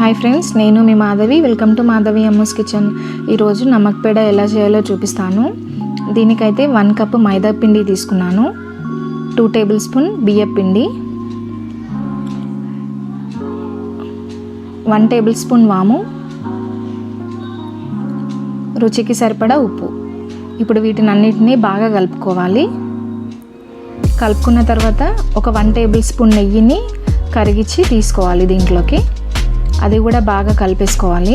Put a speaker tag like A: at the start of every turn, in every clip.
A: Hi friends, నేను మీ Madhavi. Welcome to Madhavi Amma's kitchen. ఈరోజు నమక్ పేడ ఎలా చేయాలో చూపిస్తాను. దీనికైతే 1 కప్ మైదా పిండి తీసుకున్నాను, 2 టేబుల్ స్పూన్ బియ్యం పిండి, 1 టేబుల్ స్పూన్ వాము, రుచికి సరిపడా ఉప్పు. ఇప్పుడు వీటిని అన్నిటినీ బాగా కలుపుకోవాలి. కలుపుకున్న తర్వాత ఒక 1 టేబుల్ స్పూన్ నెయ్యిని కరిగించి తీసుకోవాలి దీంట్లోకి. అది కూడా బాగా కలిపేసుకోవాలి.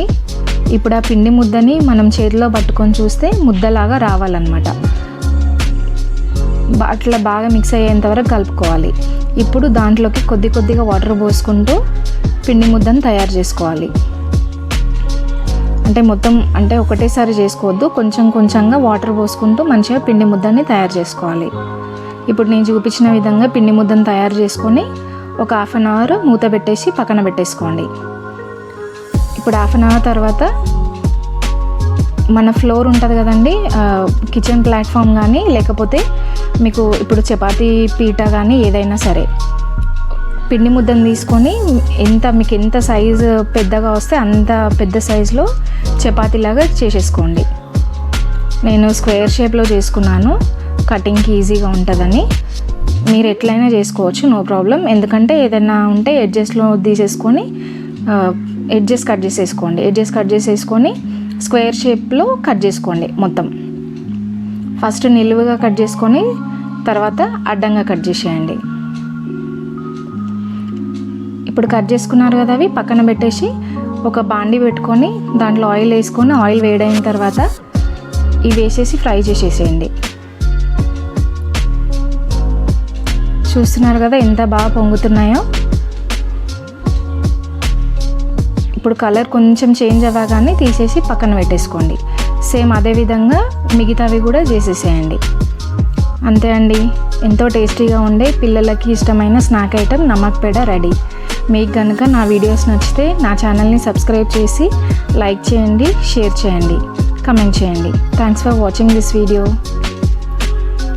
A: ఇప్పుడు ఆ పిండి ముద్దని మనం చేతిలో పట్టుకొని చూస్తే ముద్దలాగా రావాలన్నమాట. అట్లా బాగా మిక్స్ అయ్యేంత వరకు కలుపుకోవాలి. ఇప్పుడు దాంట్లోకి కొద్దిగా వాటర్ పోసుకుంటూ పిండి ముద్దను తయారు చేసుకోవాలి. అంటే ఒకటేసారి చేసుకోవద్దు, కొంచెంగా వాటర్ పోసుకుంటూ మంచిగా పిండి ముద్దని తయారు చేసుకోవాలి. ఇప్పుడు నేను చూపించిన విధంగా పిండి ముద్దను తయారు చేసుకొని ఒక 1/2 అవర్ మూత పెట్టేసి పక్కన పెట్టేసుకోండి. ఇప్పుడు 1/2 అవర్ తర్వాత మన ఫ్లోర్ ఉంటుంది కదండి, కిచెన్ ప్లాట్ఫామ్ కానీ లేకపోతే మీకు ఇప్పుడు చపాతీ పీట కానీ ఏదైనా సరే, పిండి ముద్దను తీసుకొని మీకు ఎంత సైజు పెద్దగా వస్తే అంత పెద్ద సైజులో చపాతీలాగా చేసేసుకోండి. నేను స్క్వేర్ షేప్లో చేసుకున్నాను, కటింగ్కి ఈజీగా ఉంటుందని. మీరు ఎట్లయినా చేసుకోవచ్చు, నో ప్రాబ్లం. ఎందుకంటే ఏదైనా ఉంటే ఎడ్జెస్లో తీసేసుకొని ఎడ్జెస్ కట్ చేసేసుకొని స్క్వేర్ షేప్లో కట్ చేసుకోండి. మొత్తం ఫస్ట్ నిలువుగా కట్ చేసుకొని తర్వాత అడ్డంగా కట్ చేసేయండి. ఇప్పుడు కట్ చేసుకున్నారు కదా, అవి పక్కన పెట్టేసి ఒక బాండి పెట్టుకొని దాంట్లో ఆయిల్ వేసుకొని, ఆయిల్ వేడైన తర్వాత ఇవి వేసేసి ఫ్రై చేసేసేయండి. చూస్తున్నారు కదా ఎంత బాగా పొంగుతున్నాయో. ఇప్పుడు కలర్ కొంచెం చేంజ్ అవ్వగానే తీసేసి పక్కన పెట్టేసుకోండి. సేమ్ అదే విధంగా మిగతావి కూడా చేసేసేయండి. అంతే అండి, ఎంతో టేస్టీగా ఉండే పిల్లలకి ఇష్టమైన స్నాక్ ఐటెం నమక్ పేడ రెడీ. మీకు కనుక నా వీడియోస్ నచ్చితే నా ఛానల్ని సబ్స్క్రైబ్ చేసి లైక్ చేయండి, షేర్ చేయండి, కమెంట్ చేయండి. Thanks for watching this video.